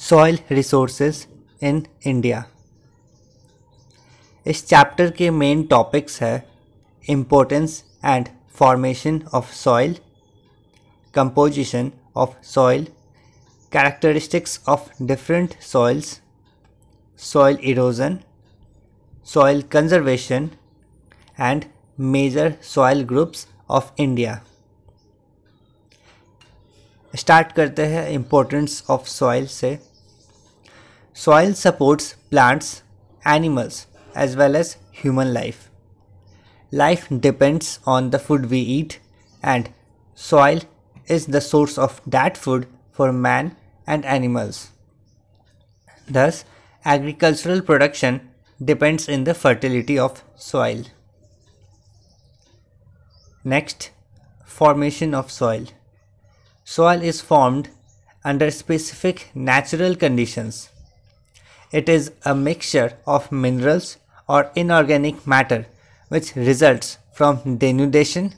Soil resources in India. इस chapter के main topics है importance and formation of soil, composition of soil, characteristics of different soils, soil erosion, soil conservation and major soil groups of India। Start करते हैं importance of soil से। Soil supports plants, animals as well as human life. Life depends on the food we eat and soil is the source of that food for man and animals. Thus, agricultural production depends in the fertility of soil. Next, formation of soil. Soil is formed under specific natural conditions. It is a mixture of minerals or inorganic matter which results from denudation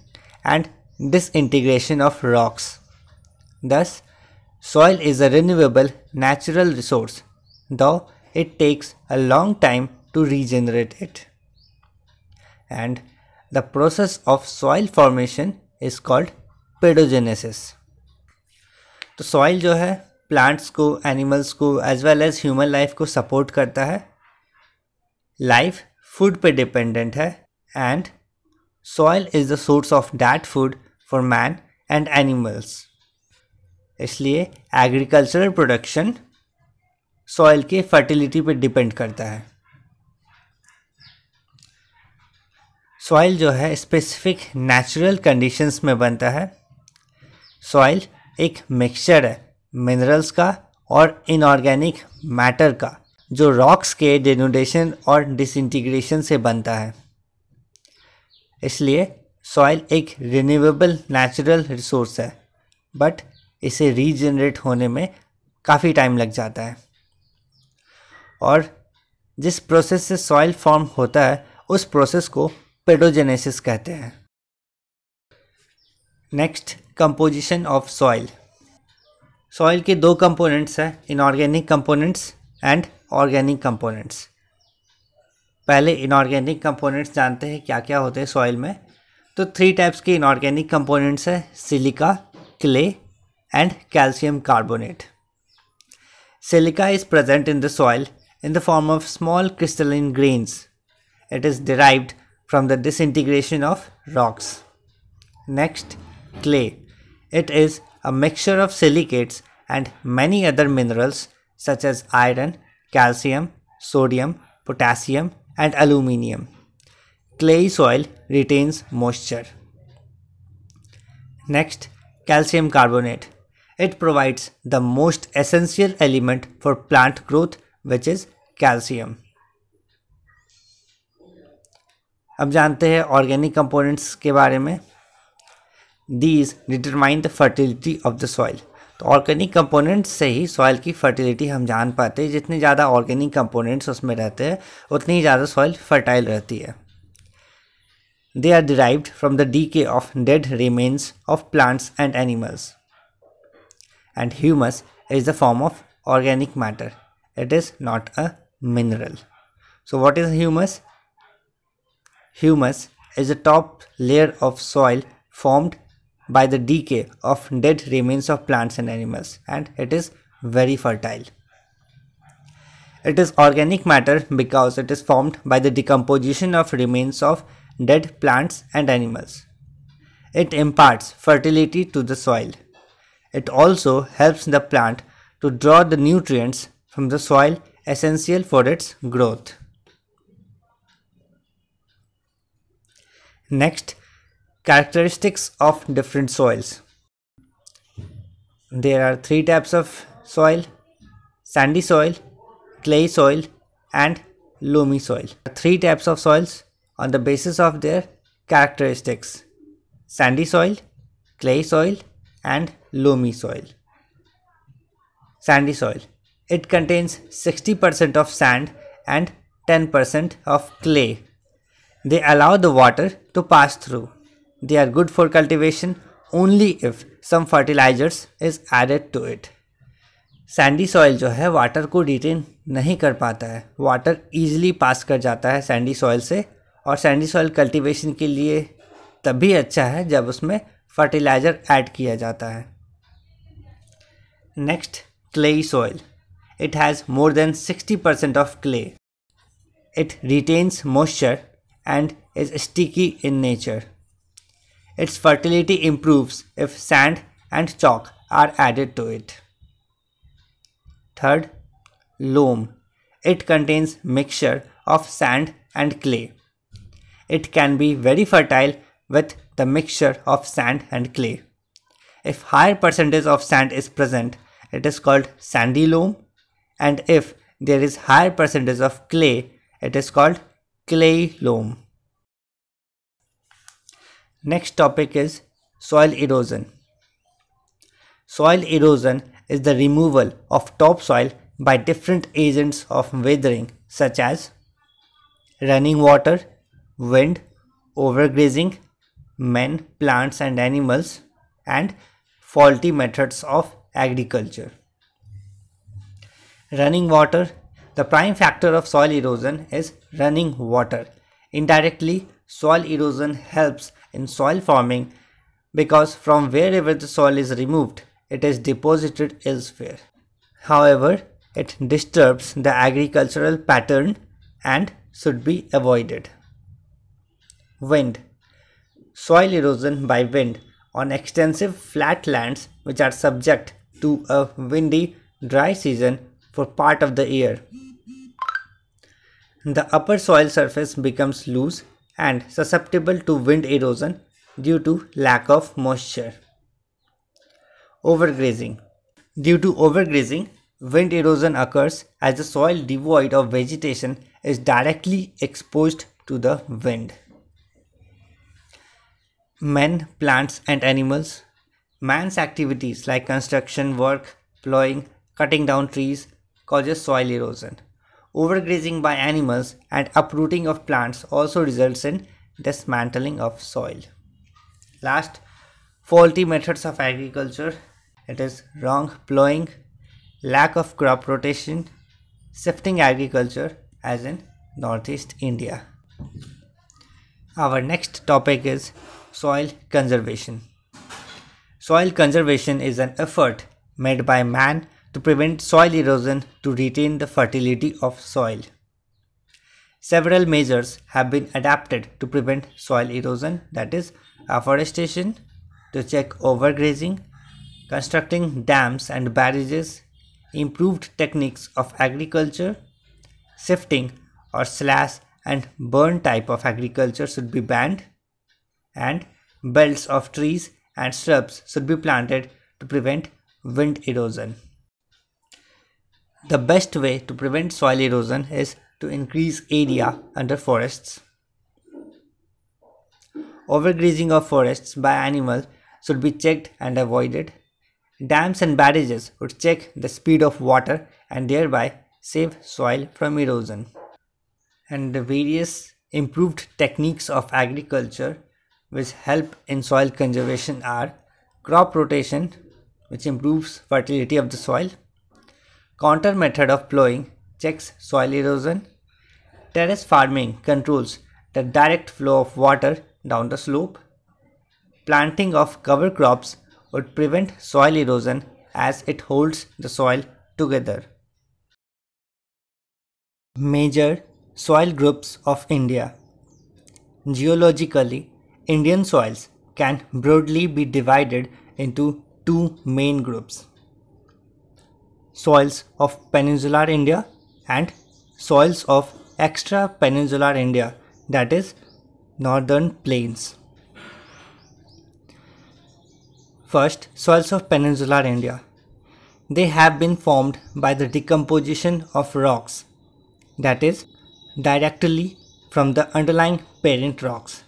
and disintegration of rocks. Thus, soil is a renewable natural resource, though it takes a long time to regenerate it. And the process of soil formation is called pedogenesis. तो soil जो है plants को, animals को as well as human life को support करता है। Life food पे dependent है and soil is the source of that food for man and animals. इसलिए एग्रीकल्चरल प्रोडक्शन सॉइल के फर्टिलिटी पे डिपेंड करता है। सॉइल जो है स्पेसिफिक नेचुरल कंडीशंस में बनता है। सॉइल एक मिक्सचर है मिनरल्स का और इनऑर्गेनिक मैटर का जो रॉक्स के डेनुडेशन और डिसइंटीग्रेशन से बनता है। इसलिए सॉइल एक रिन्यूएबल नेचुरल रिसोर्स है, बट इसे रीजनरेट होने में काफ़ी टाइम लग जाता है। और जिस प्रोसेस से सॉइल फॉर्म होता है उस प्रोसेस को पेडोजेनेसिस कहते हैं। Next, composition of soil. Soil के दो कंपोनेंट्स हैं, inorganic components and organic components. पहले इनऑर्गेनिक कंपोनेंट्स जानते हैं क्या क्या होते हैं सॉइल में। तो 3 टाइप्स के इनऑर्गेनिक कंपोनेंट्स हैं, silica, clay and calcium carbonate. Silica is present in the soil in the form of small crystalline grains. It is derived from the disintegration of rocks. Next, clay. It is a mixture of silicates and many other minerals such as iron, calcium, sodium, potassium and aluminium. Clayey soil retains moisture. Next, calcium carbonate. It provides the most essential element for plant growth, which is calcium. अब जानते हैं organic components के बारे में। These determine the fertility of the soil. तो organic components से ही soil की fertility हम जान पाते हैं। जितने ज़्यादा ऑर्गेनिक कंपोनेंट्स उसमें रहते हैं उतनी ही ज़्यादा सॉइल फर्टाइल रहती है। They are derived from the decay of dead remains of plants and animals. And humus is the form of organic matter. It is not a mineral. So what is humus? Humus is the top layer of soil formed by the decay of dead remains of plants and animals, and it is very fertile. It is organic matter because it is formed by the decomposition of remains of dead plants and animals. It imparts fertility to the soil. It also helps the plant to draw the nutrients from the soil essential for its growth. Next, characteristics of different soils. There are 3 types of soil: sandy soil, clay soil and loamy soil. 3 types of soils on the basis of their characteristics: sandy soil, clay soil and loamy soil. Sandy soil. It contains 60% of sand and 10% of clay. They allow the water to pass through. They are good for cultivation only if some fertilizers is added to it. Sandy soil जो है water को retain नहीं कर पाता है, water easily पास कर जाता है सैंडी सॉइल से, और सैंडी सॉइल कल्टीवेशन के लिए तभी अच्छा है जब उसमें फर्टिलाइज़र ऐड किया जाता है। Next, clayey soil. It has more than 60% of clay. It retains moisture and is sticky in nature. Its fertility improves if sand and chalk are added to it. Third, loam. It contains mixture of sand and clay. It can be very fertile with the mixture of sand and clay. If higher percentage of sand is present, it is called sandy loam, and if there is higher percentage of clay, it is called clay loam. Next topic is soil erosion. Soil erosion is the removal of topsoil by different agents of weathering such as running water, wind, overgrazing, men, plants and animals, and faulty methods of agriculture. Running water. The prime factor of soil erosion is running water. Indirectly, soil erosion helps in soil forming because from wherever the soil is removed, it is deposited elsewhere. However, it disturbs the agricultural pattern and should be avoided. Wind. Soil erosion by wind on extensive flat lands which are subject to a windy, dry season for part of the year. The upper soil surface becomes loose and susceptible to wind erosion due to lack of moisture. Overgrazing. Due to overgrazing, wind erosion occurs as the soil devoid of vegetation is directly exposed to the wind. Men, plants and animals. Man's activities like construction work, plowing, cutting down trees causes soil erosion. Overgrazing by animals and uprooting of plants also results in dismantling of soil. Last, faulty methods of agriculture. It is wrong plowing, lack of crop rotation, shifting agriculture as in Northeast India. Our next topic is soil conservation. Soil conservation is an effort made by man to prevent soil erosion to retain the fertility of soil. Several measures have been adapted to prevent soil erosion, that is afforestation, to check overgrazing, constructing dams and barrages, improved techniques of agriculture, shifting or slash and burn type of agriculture should be banned, and belts of trees and shrubs should be planted to prevent wind erosion. The best way to prevent soil erosion is to increase area under forests. Overgrazing of forests by animals should be checked and avoided. Dams and barrages would check the speed of water and thereby save soil from erosion. And the various improved techniques of agriculture which help in soil conservation are crop rotation, which improves fertility of the soil. Counter method of plowing checks soil erosion. Terrace farming controls the direct flow of water down the slope. Planting of cover crops would prevent soil erosion as it holds the soil together. Major soil groups of India. Geologically, Indian soils can broadly be divided into two main groups: soils of peninsular India and soils of extra-peninsular India, that is northern plains. First, soils of peninsular India. They have been formed by the decomposition of rocks, that is directly from the underlying parent rocks.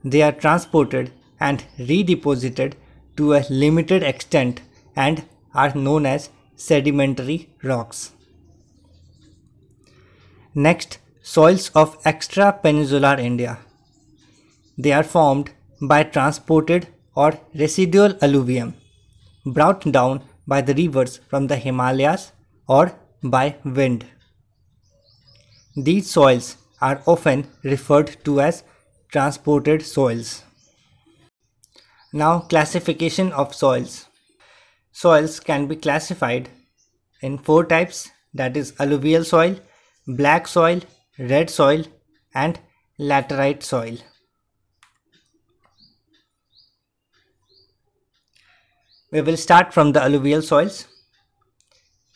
They are transported and redeposited to a limited extent and are known as sedimentary rocks. Next, soils of extra-peninsular India. They are formed by transported or residual alluvium brought down by the rivers from the Himalayas or by wind. These soils are often referred to as transported soils. Now, classification of soils. Soils can be classified in 4 types, that is alluvial soil, black soil, red soil and laterite soil. We will start from the alluvial soils.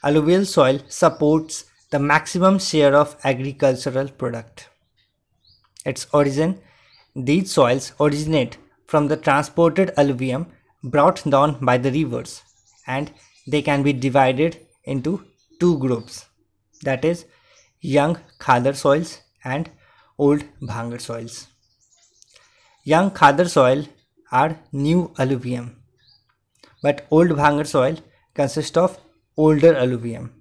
Alluvial soil supports the maximum share of agricultural product. Its origin. These soils originate from the transported alluvium brought down by the rivers, and they can be divided into 2 groups, that is young khadar soils and old bhangar soils. Young khadar soil are new alluvium, but old bhangar soil consists of older alluvium.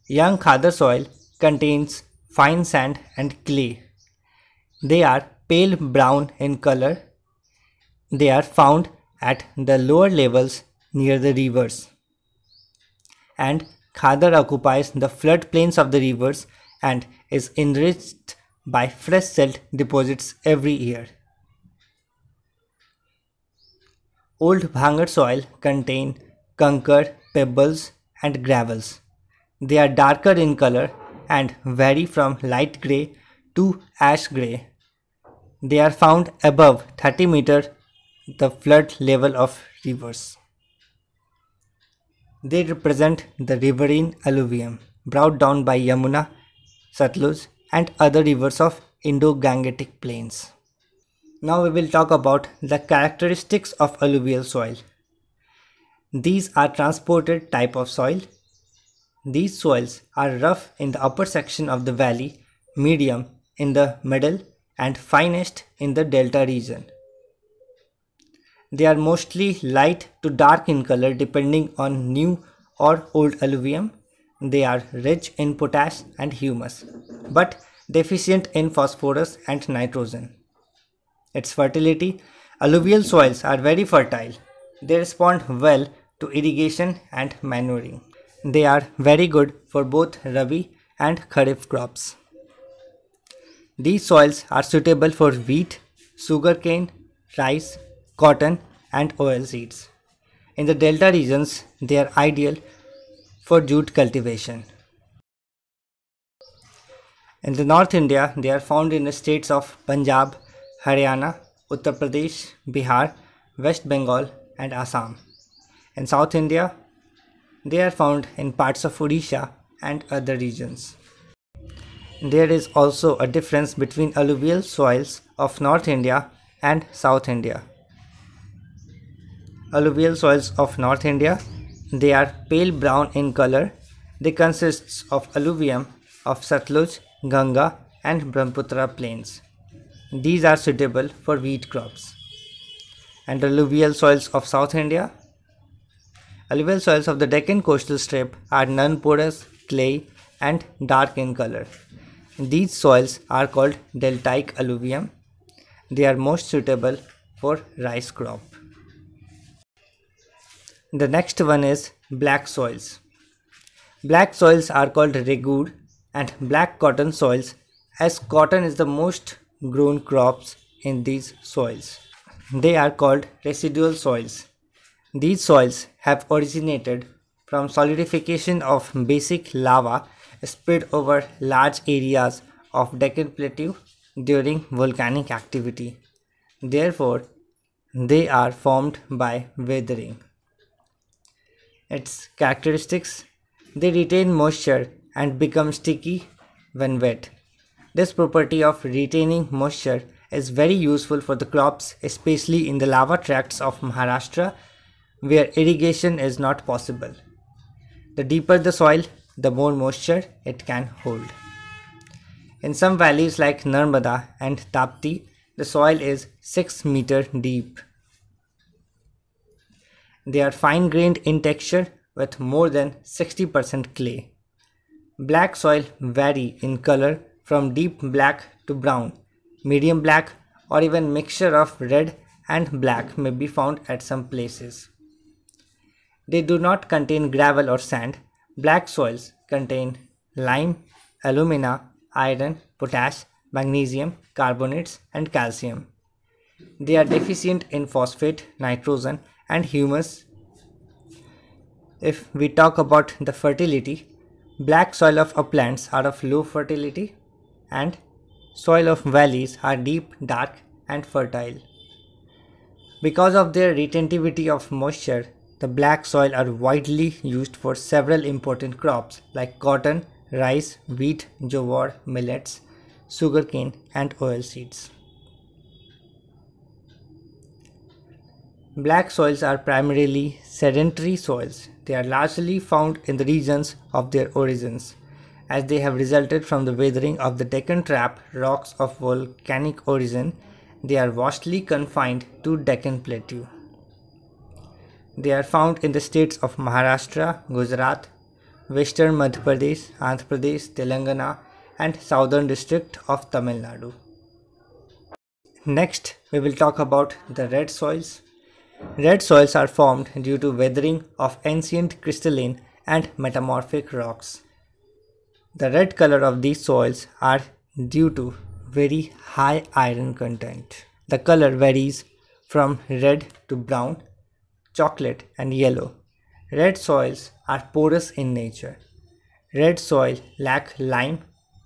Young khadar soil contains fine sand and clay. They are pale brown in color. They are found at the lower levels near the rivers. And khadar occupies the floodplains of the rivers and is enriched by fresh silt deposits every year. Old bhangar soil contain conker, pebbles and gravels. They are darker in color and vary from light grey to ash grey. They are found above 30 meters the flood level of rivers. They represent the riverine alluvium brought down by Yamuna, Satluj and other rivers of Indo-Gangetic plains. Now we will talk about the characteristics of alluvial soil. These are transported type of soil. These soils are rough in the upper section of the valley, medium in the middle and finest in the delta region. They are mostly light to dark in color depending on new or old alluvium. They are rich in potash and humus, but deficient in phosphorus and nitrogen. Its fertility. Alluvial soils are very fertile. They respond well to irrigation and manuring. They are very good for both Rabi and Kharif crops. These soils are suitable for wheat, sugarcane, rice, cotton and oilseeds. In the delta regions, they are ideal for jute cultivation. In the North India, they are found in the states of Punjab, Haryana, Uttar Pradesh, Bihar, West Bengal and Assam. In South India, they are found in parts of Odisha and other regions. There is also a difference between alluvial soils of North India and South India. Alluvial soils of North India, they are pale brown in color. They consist of alluvium of Satluj, Ganga and Brahmaputra plains. These are suitable for wheat crops. And alluvial soils of South India. Alluvial soils of the Deccan coastal strip are non-porous, clay and dark in color. These soils are called deltaic alluvium. They are most suitable for rice crop. The next one is black soils. Black soils are called regur and black cotton soils, as cotton is the most grown crops in these soils. They are called residual soils. These soils have originated from solidification of basic lava spread over large areas of Deccan Plateau during volcanic activity. Therefore, they are formed by weathering. Its characteristics: they retain moisture and become sticky when wet. This property of retaining moisture is very useful for the crops, especially in the lava tracts of Maharashtra, where irrigation is not possible. The deeper the soil, the more moisture it can hold. In some valleys like Narmada and Tapti, the soil is 6 meters deep. They are fine-grained in texture with more than 60% clay. Black soil vary in color from deep black to brown, medium black, or even mixture of red and black may be found at some places. They do not contain gravel or sand. Black soils contain lime, alumina, iron, potash, magnesium, carbonates, and calcium. They are deficient in phosphate, nitrogen, and humus. If we talk about the fertility, black soil of uplands are of low fertility and soil of valleys are deep, dark, and fertile. Because of their retentivity of moisture, the black soil are widely used for several important crops like cotton, rice, wheat, jowar, millets, sugarcane, and oilseeds. Black soils are primarily sedentary soils. They are largely found in the regions of their origins, as they have resulted from the weathering of the Deccan Trap rocks of volcanic origin. They are vastly confined to Deccan Plateau. They are found in the states of Maharashtra, Gujarat, Western Madhya Pradesh, Andhra Pradesh, Telangana, and Southern District of Tamil Nadu. Next, we will talk about the red soils. Red soils are formed due to weathering of ancient crystalline and metamorphic rocks. The red color of these soils are due to very high iron content. The color varies from red to brown, chocolate, and yellow. Red soils are porous in nature. Red soil lack lime,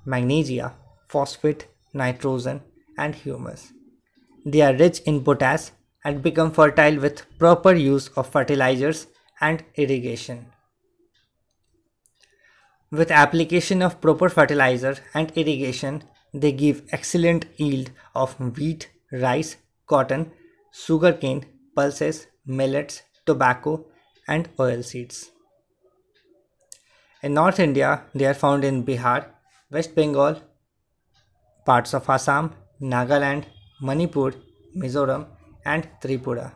magnesia, phosphate, nitrogen, and humus. They are rich in potash and become fertile with proper use of fertilizers and irrigation. With application of proper fertilizer and irrigation, they give excellent yield of wheat, rice, cotton, sugarcane, pulses, millets, tobacco, and oilseeds. In North India, they are found in Bihar, West Bengal, parts of Assam, Nagaland, Manipur, Mizoram, and Tripura.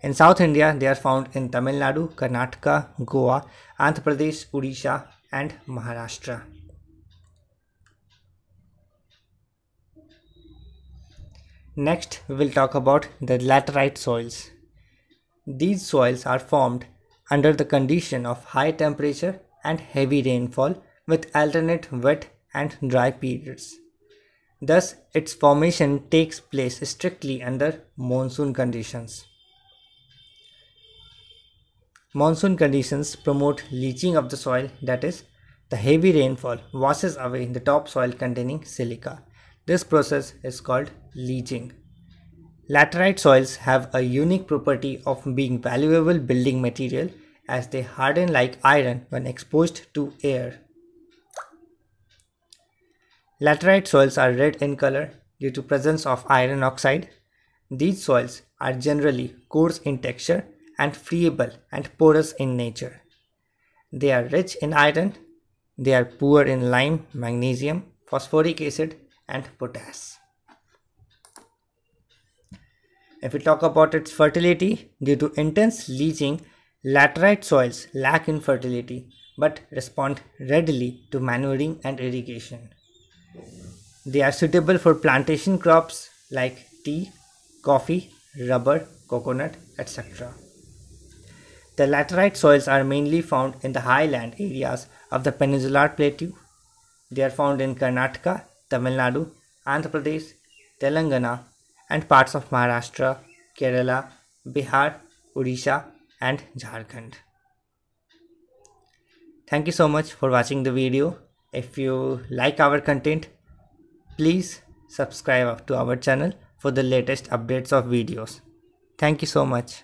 In South India, they are found in Tamil Nadu, Karnataka, Goa, Andhra Pradesh, Odisha, and Maharashtra. Next, we will talk about the laterite soils. These soils are formed under the condition of high temperature and heavy rainfall with alternate wet and dry periods. Thus, its formation takes place strictly under monsoon conditions. Monsoon conditions promote leaching of the soil, that is, the heavy rainfall washes away the topsoil containing silica. This process is called leaching. Laterite soils have a unique property of being valuable building material as they harden like iron when exposed to air. Laterite soils are red in color due to presence of iron oxide. These soils are generally coarse in texture and friable and porous in nature. They are rich in iron. They are poor in lime, magnesium, phosphoric acid, and potash. If we talk about its fertility, due to intense leaching, laterite soils lack in fertility but respond readily to manuring and irrigation. They are suitable for plantation crops like tea, coffee, rubber, coconut, etc. The laterite soils are mainly found in the highland areas of the peninsular plateau. They are found in Karnataka, Tamil Nadu, Andhra Pradesh, Telangana, and parts of Maharashtra, Kerala, Bihar, Odisha, and Jharkhand. Thank you so much for watching the video. If you like our content, please subscribe to our channel for the latest updates of videos. Thank you so much.